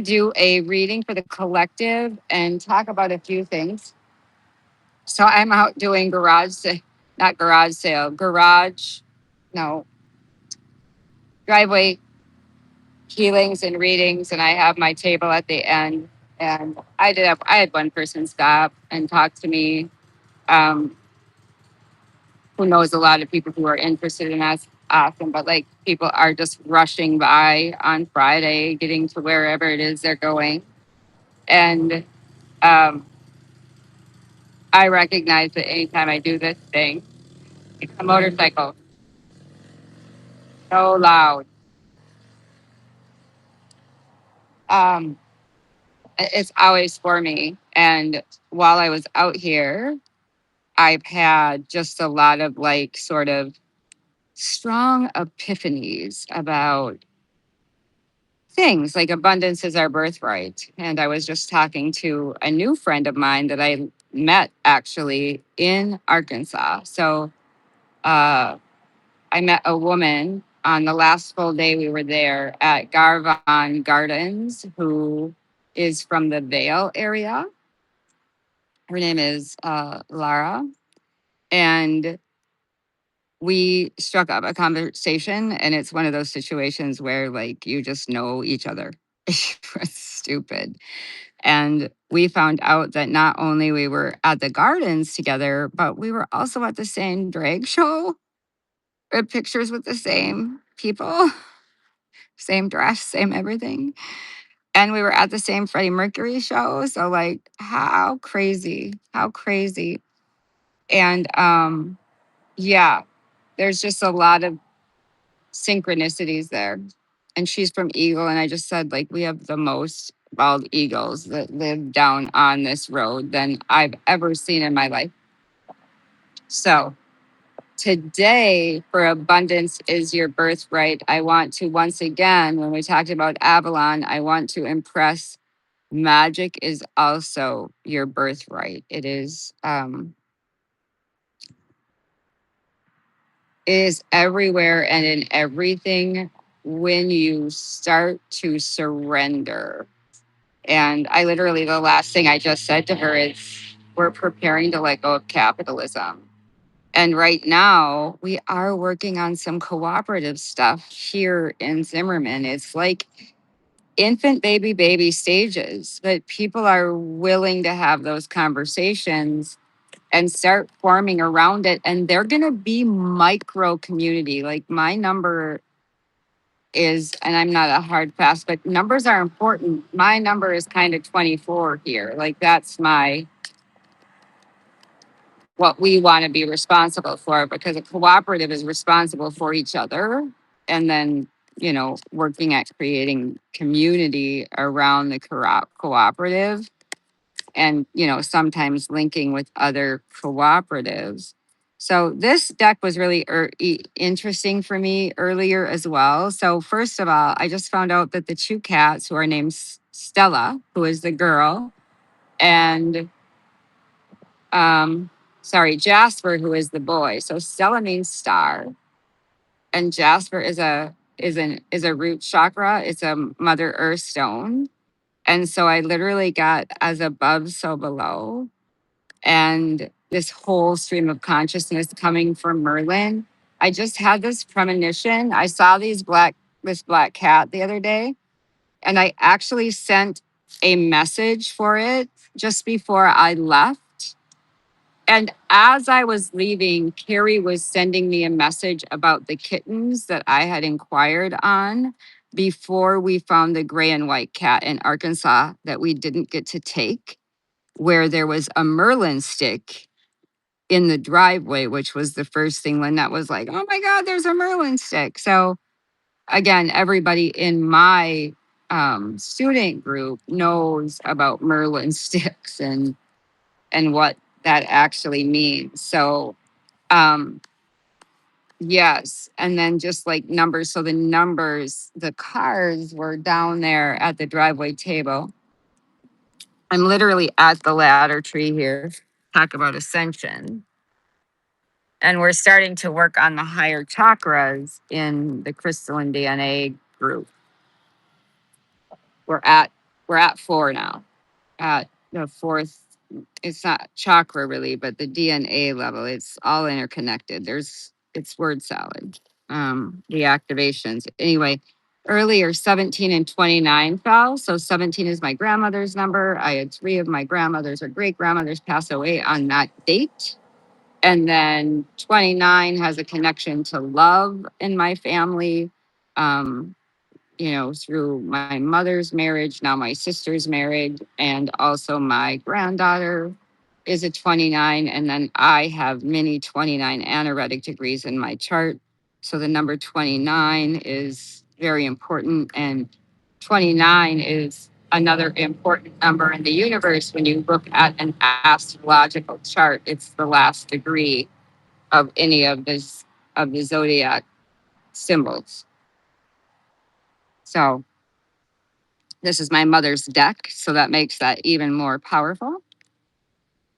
do a reading for the collective and talk about a few things. So I'm out doing not garage sale, no, driveway healings and readings, and I have my table at the end. And I had one person stop and talk to me, um, who knows a lot of people who are interested in us often, but like people are just rushing by on Friday, getting to wherever it is they're going. And um, I recognize that anytime I do this thing, it's a motorcycle so loud. Um, it's always for me. And while I was out here, I've had just a lot of like sort of strong epiphanies about things like abundance is our birthright. And I was just talking to a new friend of mine that I met actually in Arkansas. So uh, I met a woman on the last full day we were there at Garvon Gardens, who is from the Vale area. Her name is Lara. And we struck up a conversation, and it's one of those situations where like you just know each other. It's stupid. And we found out that not only we were at the gardens together, but we were also at the same drag show. We had pictures with the same people, same dress, same everything. And we were at the same Freddie Mercury show. So like how crazy, how crazy. And yeah, there's just a lot of synchronicities there. And she's from Eagle. And I just said, like, we have the most bald eagles that live down on this road than I've ever seen in my life. So today, for abundance is your birthright, I want to once again, when we talked about Avalon, I want to impress magic is also your birthright. It is everywhere and in everything when you start to surrender. And I literally, the last thing I just said to her is, we're preparing to let go of capitalism. And right now, we are working on some cooperative stuff here in Zimmerman. It's like infant, baby stages, but people are willing to have those conversations and start forming around it. And they're going to be micro community. Like my number is, and I'm not a hard fast, but numbers are important. My number is kind of 24 here. Like that's what we want to be responsible for, because a cooperative is responsible for each other. And then, working at creating community around the cooperative, and sometimes linking with other cooperatives. So this deck was really interesting for me earlier as well. So first of all, I just found out that the two cats, who are named Stella, who is the girl, and Jasper, who is the boy. So Stella means star, and Jasper is a root chakra. It's a Mother Earth stone. And so I literally got as above, so below. And this whole stream of consciousness coming from Merlin. I just had this premonition. I saw this black cat the other day, and I actually sent a message for it just before I left. And as I was leaving, Carrie was sending me a message about the kittens that I had inquired on before we found the gray and white cat in Arkansas that we didn't get to take, where there was a Merlin stick in the driveway, which was the first thing Lynette was like, oh my God, there's a Merlin stick. So again, everybody in my student group knows about Merlin sticks and what that actually means. So um yes. And then just like numbers. So the cards were down there at the driveway table. I'm literally at the ladder tree here. Talk about ascension. And we're starting to work on the higher chakras in the crystalline DNA group. We're at we're at 4 now. At the fourth, it's not chakra really, but the DNA level, it's all interconnected. It's word salad. The activations. Anyway, earlier 17 and 29 fell. So 17 is my grandmother's number. I had 3 of my grandmothers or great grandmothers pass away on that date. And then 29 has a connection to love in my family. Um, through my mother's marriage, now my sister's married, and also my granddaughter is a 29. And then I have many 29 anaretic degrees in my chart. So the number 29 is very important. And 29 is another important number in the universe. When you look at an astrological chart, it's the last degree of any of the zodiac symbols. So this is my mother's deck, so that makes that even more powerful.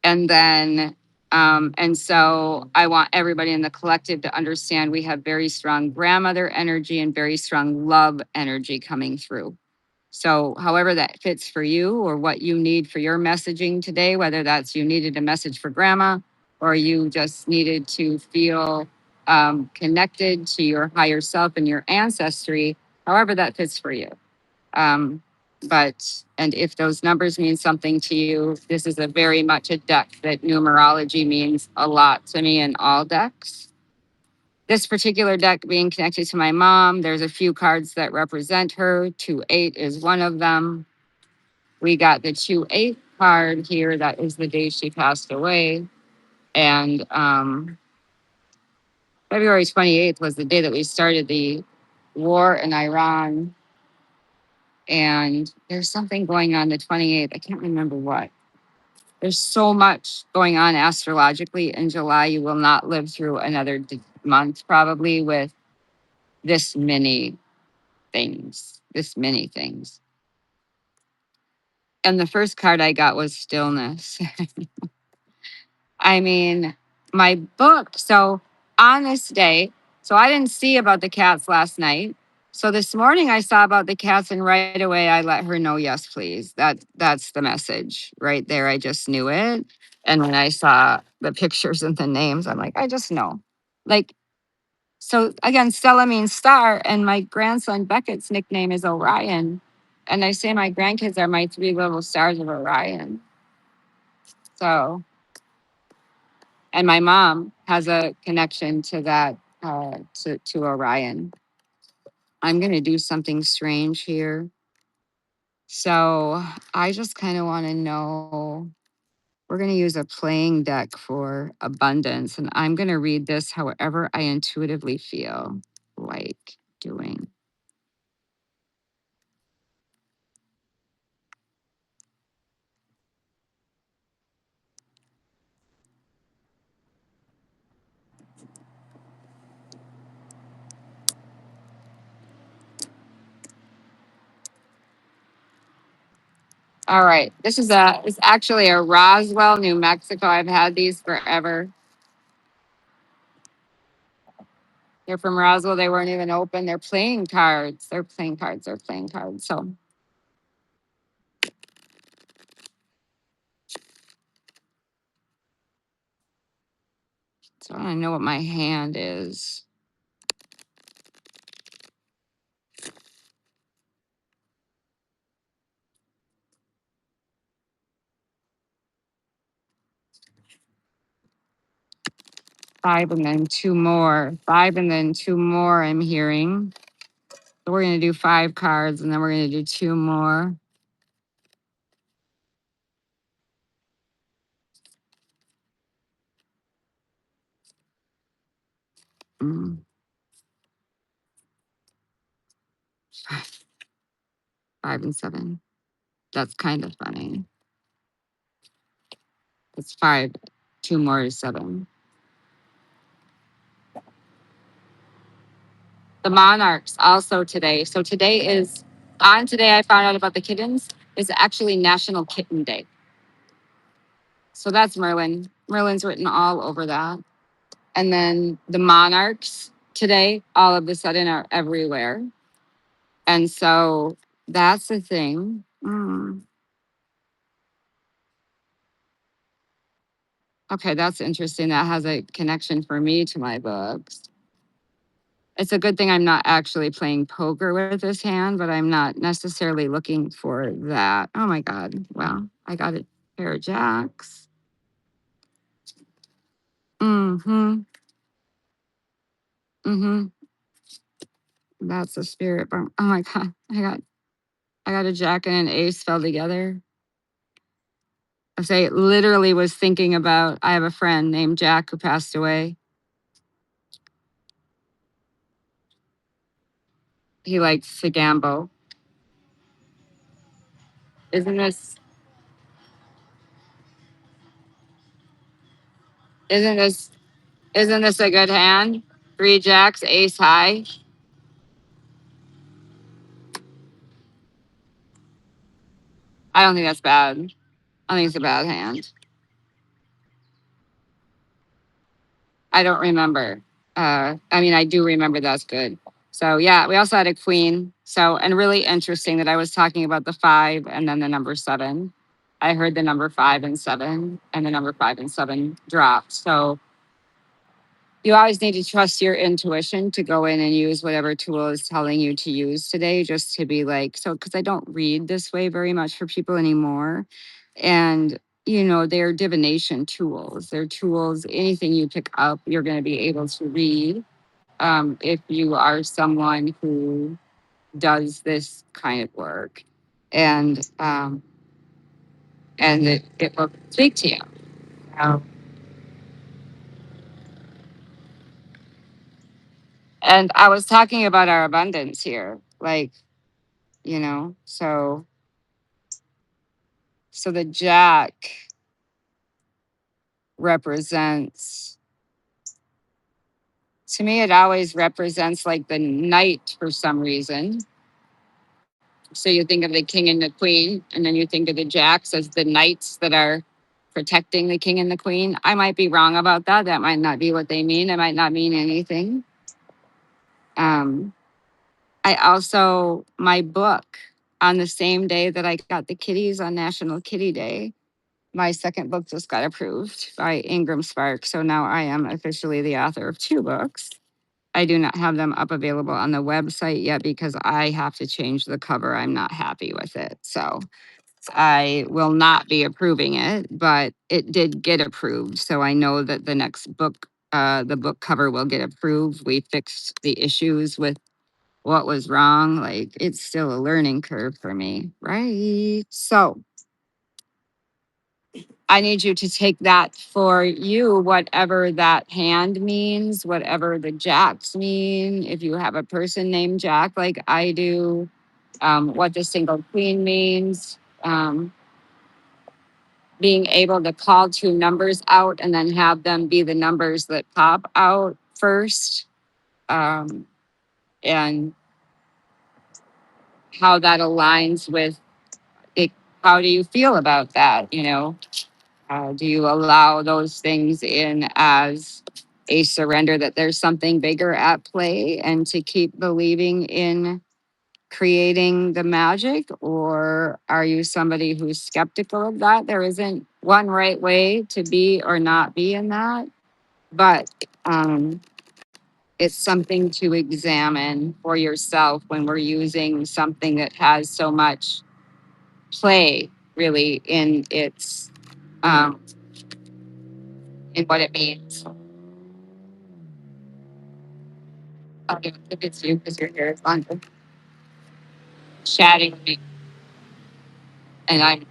And then, and so I want everybody in the collective to understand we have very strong grandmother energy and very strong love energy coming through. So, however that fits for you or what you need for your messaging today, whether that's you needed a message for grandma or you just needed to feel connected to your higher self and your ancestry, however that fits for you. Um, and if those numbers mean something to you, this is a very much a deck that numerology means a lot to me in all decks. This particular deck being connected to my mom, there's a few cards that represent her. 2-8 is one of them. We got the 2-8 card here. That is the day she passed away. And February 28th was the day that we started the war in Iran. And there's something going on the 28th. I can't remember what. There's so much going on astrologically in July. You will not live through another month probably with this many things. And the first card I got was stillness. I mean, my book. So on this day, so I didn't see about the cats last night. So this morning I saw about the cats and right away I let her know, yes, please. That's the message right there. I just knew it. And when I saw the pictures and the names, I'm like, I just know. Like, so again, Stella means star, and my grandson Beckett's nickname is Orion. And I say my grandkids are my 3 little stars of Orion. So, and my mom has a connection to that, to Orion. I'm going to do something strange here. So I just kind of want to know, we're going to use a playing deck for abundance. And I'm going to read this however I intuitively feel like doing. All right. It's actually a Roswell, New Mexico. I've had these forever. They're from Roswell. They weren't even open. They're playing cards. They're playing cards. They're playing cards. So I know what my hand is. Five and then 2 more. 5 and then 2 more I'm hearing. So we're going to do 5 cards and then we're going to do 2 more. Mm. 5 and 7. That's kind of funny. It's 5. 2 more is 7. The monarchs also today. So today I found out about the kittens. It's actually National Kitten Day. So that's Merlin. Merlin's written all over that. And then the monarchs today, all of a sudden, are everywhere. And so that's the thing. Mm. Okay, that's interesting. That has a connection for me to my books. It's a good thing I'm not actually playing poker with this hand, but I'm not necessarily looking for that. Oh my God. Well, I got a pair of jacks. Mm-hmm. Mm-hmm. That's the spirit. Oh my God. I got a jack and an ace fell together. I say literally was thinking about I have a friend named Jack who passed away. He likes to gamble. Isn't this isn't this isn't this a good hand? Three jacks, ace high. I don't think that's bad. I think it's a bad hand. I don't remember. I mean, I do remember that's good. So yeah, we also had a queen. So and really interesting that I was talking about the five and then the number seven. I heard the number 5 and 7, and the number 5 and 7 dropped. So you always need to trust your intuition to go in and use whatever tool is telling you to use today, just to be like, so, because I don't read this way very much for people anymore. And, they're divination tools. They're tools, anything you pick up, you're going to be able to read. If you are someone who does this kind of work, and it will speak to you. Um, and I was talking about our abundance here, like, so the jack represents, to me, it always represents like the knight for some reason. So you think of the king and the queen, and then you think of the jacks as the knights that are protecting the king and the queen. I might be wrong about that. That might not be what they mean. It might not mean anything. Um, I also, my book, on the same day that I got the kitties on National Kitty Day, my second book just got approved by Ingram Spark. So now I am officially the author of 2 books. I do not have them up available on the website yet because I have to change the cover. I'm not happy with it. So I will not be approving it, but it did get approved. So I know that the next book, the book cover will get approved. We fixed the issues with what was wrong. Like, it's still a learning curve for me, right? So I need you to take that for you, whatever that hand means, whatever the jacks mean. If you have a person named Jack, like I do, what the single queen means, being able to call 2 numbers out and then have them be the numbers that pop out first, and how that aligns with it. How do you feel about that? Do you allow those things in as a surrender that there's something bigger at play and to keep believing in creating the magic? Or are you somebody who's skeptical of that? There isn't one right way to be or not be in that, but it's something to examine for yourself when we're using something that has so much play really um, in what it means. I don't think it's you because your hair is on chatting with me, and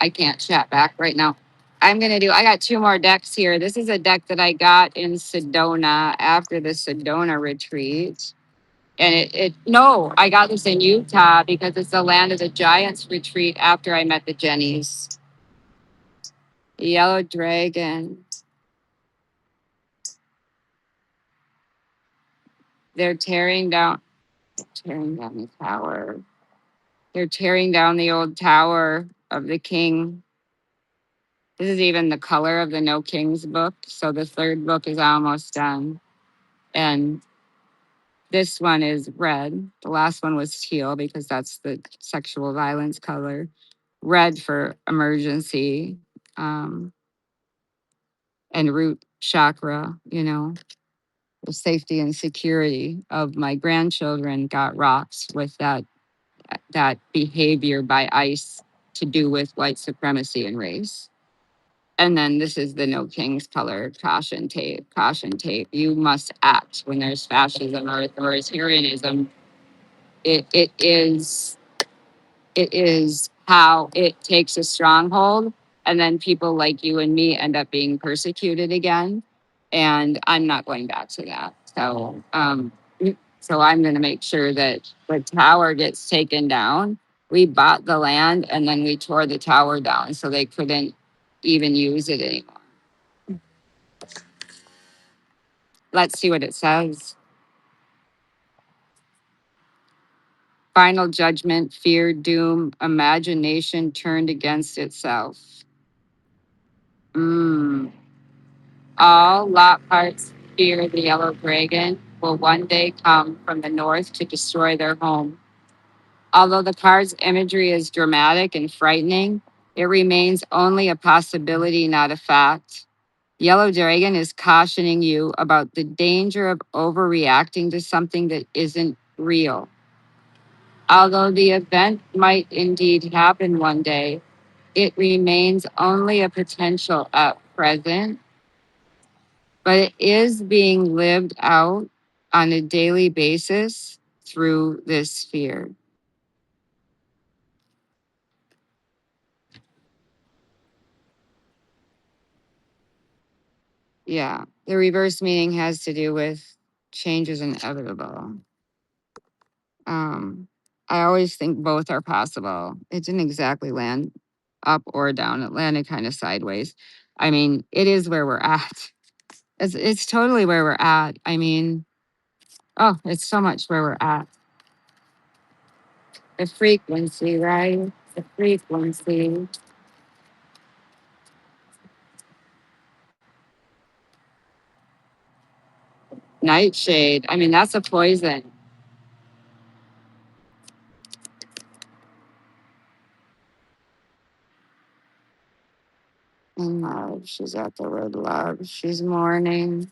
I can't chat back right now. I got 2 more decks here. This is a deck that I got in Sedona after the Sedona retreat. And no, I got this in Utah because it's the land of the giants retreat after I met the Jennies. Yellow dragon. They're tearing down the tower. They're tearing down the old tower of the king. This is even the color of the No Kings book. So the third book is almost done. And This one is red. The last one was teal because that's the sexual violence color. Red for emergency, um, and root chakra, the safety and security of my grandchildren got rocks with that behavior by ICE to do with white supremacy and race. And then this is the no kings color, caution tape, caution tape. You must act when there's fascism or authoritarianism. It is how it takes a stronghold, and then people like you and me end up being persecuted again. And I'm not going back to that. So I'm going to make sure that the tower gets taken down. We bought the land and then we tore the tower down so they couldn't even use it anymore. Let's see what it says. Final judgment, fear, doom, imagination turned against itself. All Lockhart's fear the yellow dragon will one day come from the north to destroy their home. Although the card's imagery is dramatic and frightening, it remains only a possibility, not a fact. Yellow Dragon is cautioning you about the danger of overreacting to something that isn't real. Although the event might indeed happen one day, it remains only a potential at present, but it is being lived out on a daily basis through this fear. Yeah, the reverse meaning has to do with change is inevitable. I always think both are possible. It didn't exactly land up or down. It landed kind of sideways. I mean, it is where we're at. It's totally where we're at. I mean, oh, it's so much where we're at. The frequency, right? The frequency. Nightshade. I mean, that's a poison. In love. She's at the word love. She's mourning.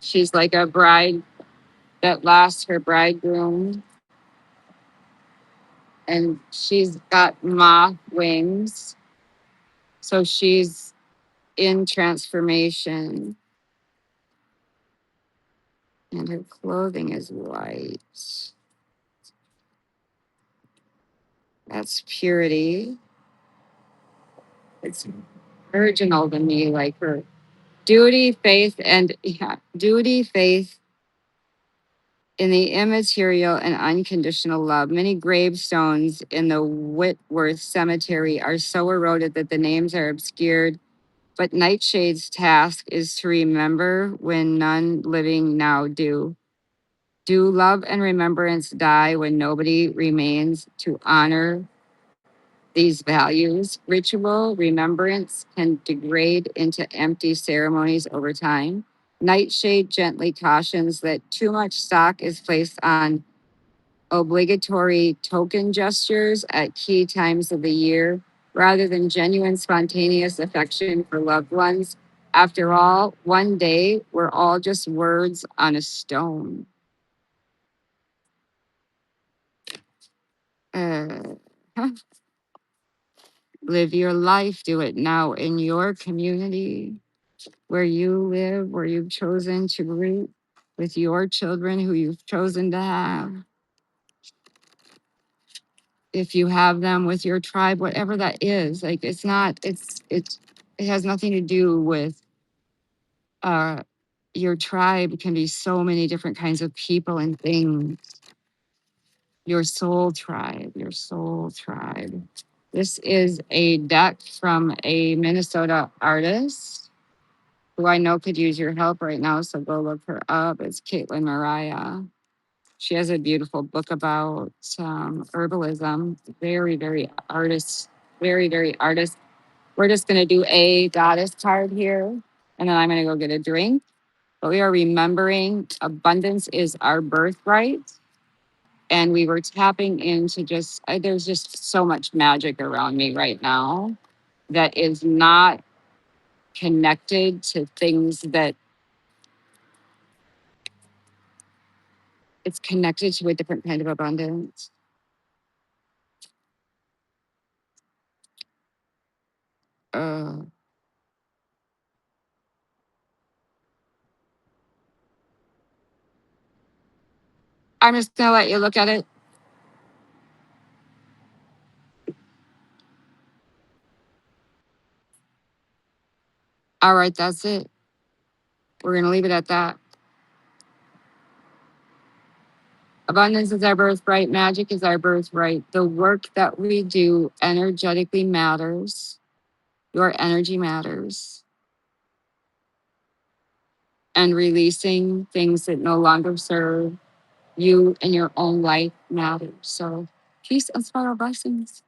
She's like a bride that lost her bridegroom, and she's got moth wings. So she's in transformation, and her clothing is white. That's purity. It's virginal to me, like her duty, faith, and duty, faith in the immaterial and unconditional love. Many gravestones in the Whitworth Cemetery are so eroded that the names are obscured. But Nightshade's task is to remember when none living now do. Do love and remembrance die when nobody remains to honor these values? Ritual remembrance can degrade into empty ceremonies over time. Nightshade gently cautions that too much stock is placed on obligatory token gestures at key times of the year rather than genuine spontaneous affection for loved ones. After all, one day we're all just words on a stone. Uh, Live your life, do it now in your community where you live, where you've chosen to root with your children who you've chosen to have. If you have them with your tribe, whatever that is, like it has nothing to do with uh your tribe can be so many different kinds of people and things. Your soul tribe, your soul tribe. This is a deck from a Minnesota artist who I know could use your help right now. So go look her up. It's Caitlin Mariah. She has a beautiful book about herbalism. Very, very artist, very, very artist. We're just going to do a goddess card here. And then I'm going to go get a drink. but we are remembering abundance is our birthright. And we were tapping into there's just so much magic around me right now that is not connected to things that it's connected to a different kind of abundance. Uh, I'm just gonna let you look at it. All right, that's it. We're gonna leave it at that. Abundance is our birthright. Magic is our birthright. The work that we do energetically matters. Your energy matters. And releasing things that no longer serve you and your own life matters. So, peace and spiral blessings.